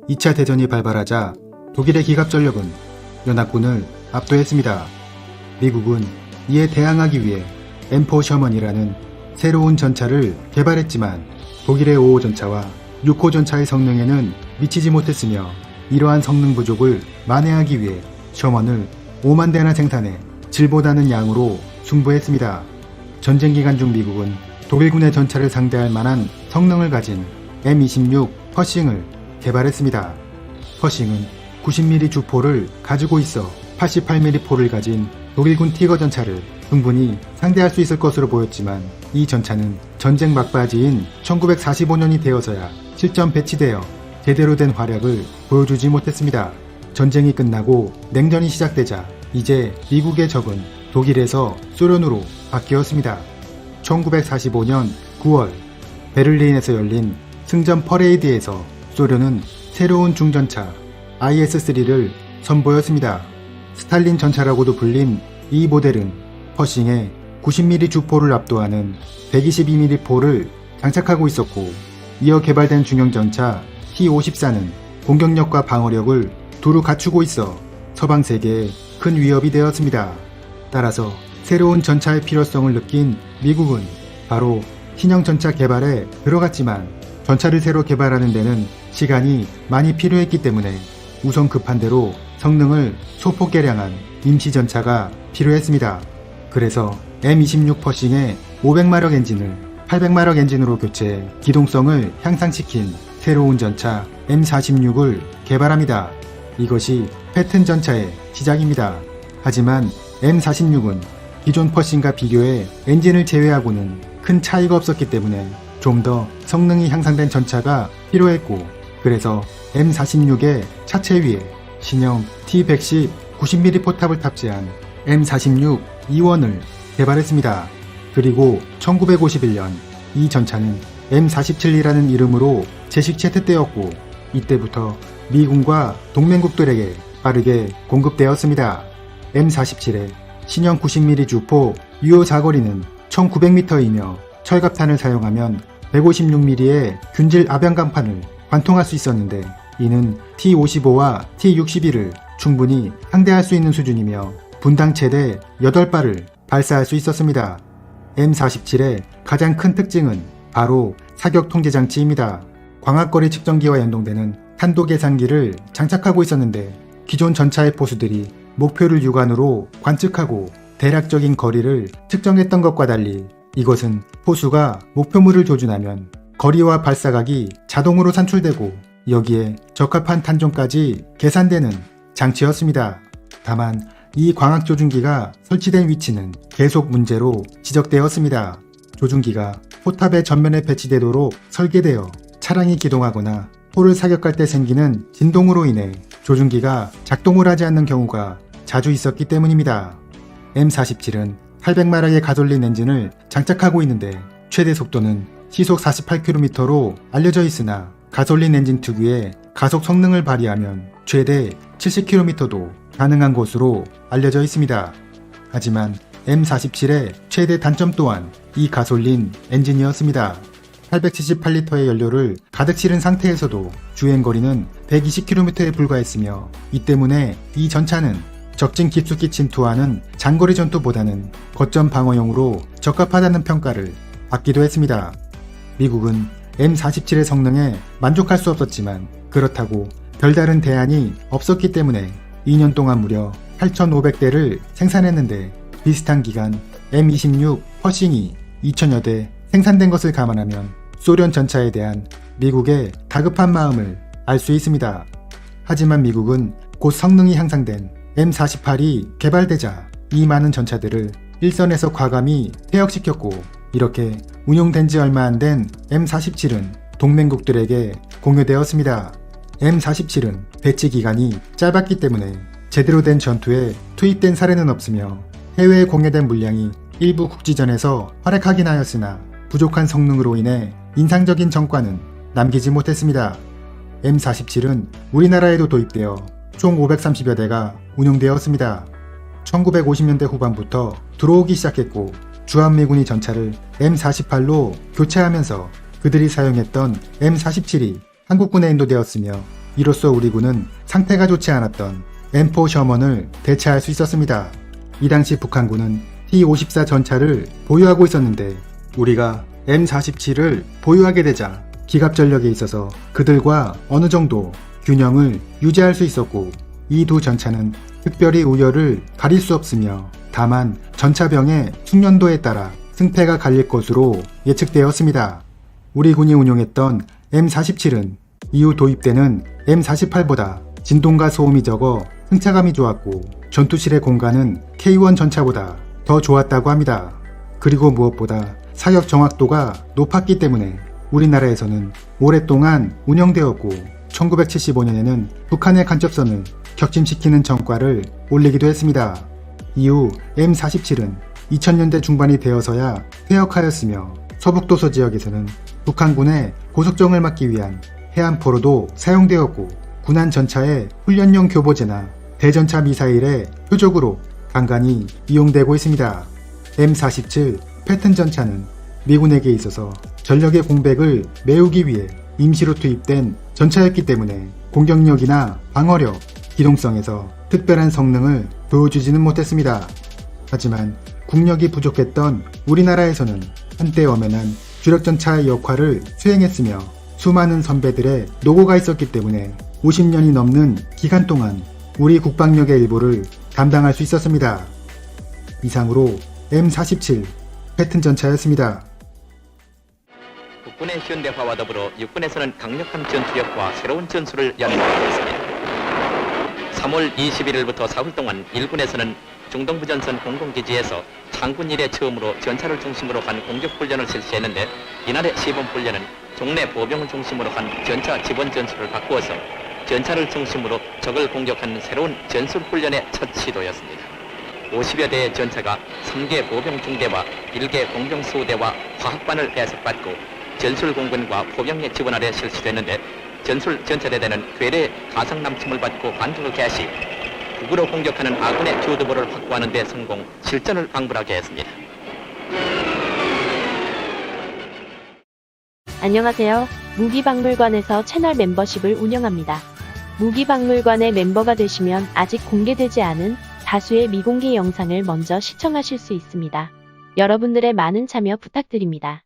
2차 대전이 발발하자 독일의 기갑전력은 연합군을 압도했습니다. 미국은 이에 대항하기 위해 M4 셔먼이라는 새로운 전차를 개발했지만 독일의 5호 전차와 6호 전차의 성능에는 미치지 못했으며 이러한 성능 부족을 만회하기 위해 셔먼을 5만 대나 생산해 질보다는 양으로 승부했습니다. 전쟁 기간 중 미국은 독일군의 전차를 상대할 만한 성능을 가진 M26 퍼싱을 개발했습니다. 퍼싱은 90mm 주포를 가지고 있어 88mm 포를 가진 독일군 티거 전차를 충분히 상대할 수 있을 것으로 보였지만 이 전차는 전쟁 막바지인 1945년이 되어서야 실전 배치되어 제대로 된 활약을 보여주지 못했습니다. 전쟁이 끝나고 냉전이 시작되자 이제 미국의 적은 독일에서 소련으로 바뀌었습니다. 1945년 9월 베를린에서 열린 승전 퍼레이드에서 소련은 새로운 중전차 IS-3를 선보였습니다. 스탈린 전차라고도 불린 이 모델은 퍼싱에 90mm 주포를 압도하는 122mm 포를 장착하고 있었고, 이어 개발된 중형전차 T-54는 공격력과 방어력을 두루 갖추고 있어 서방 세계에 큰 위협이 되었습니다. 따라서 새로운 전차의 필요성을 느낀 미국은 바로 신형 전차 개발에 들어갔지만 전차를 새로 개발하는 데는 시간이 많이 필요했기 때문에 우선 급한 대로 성능을 소폭 개량한 임시전차가 필요했습니다. 그래서 M26 퍼싱의 500마력 엔진을 800마력 엔진으로 교체해 기동성을 향상시킨 새로운 전차 M46을 개발합니다. 이것이 패튼 전차의 시작입니다. 하지만 M46은 기존 퍼싱과 비교해 엔진을 제외하고는 큰 차이가 없었기 때문에 좀 더 성능이 향상된 전차가 필요했고, 그래서 M46의 차체 위에 신형 T110 90mm 포탑을 탑재한 M46 E1을 개발했습니다. 그리고 1951년 이 전차는 M47이라는 이름으로 제식 채택되었고, 이때부터 미군과 동맹국들에게 빠르게 공급되었습니다. M47의 신형 90mm 주포 유효 사거리는 1900m이며 철갑탄을 사용하면 156mm의 균질 아변강판을 관통할 수 있었는데, 이는 T-55와 T-61을 충분히 상대할 수 있는 수준이며 분당 최대 8발을 발사할 수 있었습니다. M47의 가장 큰 특징은 바로 사격 통제 장치입니다. 광학거리 측정기와 연동되는 탄도 계산기를 장착하고 있었는데, 기존 전차의 포수들이 목표를 육안으로 관측하고 대략적인 거리를 측정했던 것과 달리 이것은 포수가 목표물을 조준하면 거리와 발사각이 자동으로 산출되고 여기에 적합한 탄종까지 계산되는 장치였습니다. 다만 이 광학 조준기가 설치된 위치는 계속 문제로 지적되었습니다. 조준기가 포탑의 전면에 배치되도록 설계되어 차량이 기동하거나 포를 사격할 때 생기는 진동으로 인해 조준기가 작동을 하지 않는 경우가 자주 있었기 때문입니다. M47은 800마력의 가솔린 엔진을 장착하고 있는데 최대 속도는 시속 48km로 알려져 있으나 가솔린 엔진 특유의 가속 성능을 발휘하면 최대 70km도 가능한 것으로 알려져 있습니다. 하지만 M47의 최대 단점 또한 이 가솔린 엔진이었습니다. 878리터의 연료를 가득 실은 상태에서도 주행거리는 120km에 불과했으며, 이 때문에 이 전차는 적진 깊숙이 침투하는 장거리 전투보다는 거점 방어용으로 적합하다는 평가를 받기도 했습니다. 미국은 M47의 성능에 만족할 수 없었지만 그렇다고 별다른 대안이 없었기 때문에 2년 동안 무려 8,500대를 생산했는데, 비슷한 기간 M26 퍼싱이 2,000여 대 생산된 것을 감안하면 소련 전차에 대한 미국의 다급한 마음을 알 수 있습니다. 하지만 미국은 곧 성능이 향상된 M48이 개발되자 이 많은 전차들을 일선에서 과감히 퇴역시켰고, 이렇게 운용된 지 얼마 안 된 M47은 동맹국들에게 공유되었습니다. M47은 배치 기간이 짧았기 때문에 제대로 된 전투에 투입된 사례는 없으며 해외에 공유된 물량이 일부 국지전에서 활약하긴 하였으나 부족한 성능으로 인해 인상적인 성과는 남기지 못했습니다. M47은 우리나라에도 도입되어 총 530여 대가 운용되었습니다. 1950년대 후반부터 들어오기 시작했고, 주한미군이 전차를 M48로 교체하면서 그들이 사용했던 M47이 한국군에 인도되었으며 이로써 우리 군은 상태가 좋지 않았던 M4 셔먼을 대체할 수 있었습니다. 이 당시 북한군은 T-54 전차를 보유하고 있었는데 우리가 M47을 보유하게 되자 기갑전력에 있어서 그들과 어느 정도 균형을 유지할 수 있었고, 이 두 전차는 특별히 우열을 가릴 수 없으며 다만 전차병의 숙련도에 따라 승패가 갈릴 것으로 예측되었습니다. 우리 군이 운용했던 M47은 이후 도입되는 M48보다 진동과 소음이 적어 승차감이 좋았고 전투실의 공간은 K1 전차보다 더 좋았다고 합니다. 그리고 무엇보다 사격 정확도가 높았기 때문에 우리나라에서는 오랫동안 운영되었고 1975년에는 북한의 간첩선을 격침시키는 전과를 올리기도 했습니다. 이후 M47은 2000년대 중반이 되어서야 퇴역하였으며 서북도서 지역에서는 북한군의 고속정을 막기 위한 해안포로도 사용되었고 군안 전차의 훈련용 교보제나 대전차 미사일의 표적으로 간간히 이용되고 있습니다. M47 패튼 전차는 미군에게 있어서 전력의 공백을 메우기 위해 임시로 투입된 전차였기 때문에 공격력이나 방어력, 기동성에서 특별한 성능을 보여주지는 못했습니다. 하지만 국력이 부족했던 우리나라에서는 한때 엄연한 주력전차의 역할을 수행했으며 수많은 선배들의 노고가 있었기 때문에 50년이 넘는 기간 동안 우리 국방력의 일부를 담당할 수 있었습니다. 이상으로 M47 패튼 전차였습니다. 국군의 현대화와 더불어 육군에서는 강력한 전투력과 새로운 전술을 연구하고 있습니다. 3월 21일부터 4월 동안 일군에서는 중동부전선 공공기지에서 창군 이래 처음으로 전차를 중심으로 한 공격훈련을 실시했는데, 이날의 시범훈련은 종래 보병을 중심으로 한 전차 지원 전술을 바꾸어서 전차를 중심으로 적을 공격하는 새로운 전술훈련의 첫 시도였습니다. 50여 대의 전차가 3개 보병 중대와 1개 공병 수대와 화학반을 배석받고 전술 공군과 포병의 지원 아래 실시됐는데, 전술 전차대대는 괴뢰 가상 남침을 받고 반격을 개시, 북으로 공격하는 아군의 주도부를 확보하는 데 성공, 실전을 방불하게 했습니다. 안녕하세요. 무기박물관에서 채널 멤버십을 운영합니다. 무기박물관의 멤버가 되시면 아직 공개되지 않은 다수의 미공개 영상을 먼저 시청하실 수 있습니다. 여러분들의 많은 참여 부탁드립니다.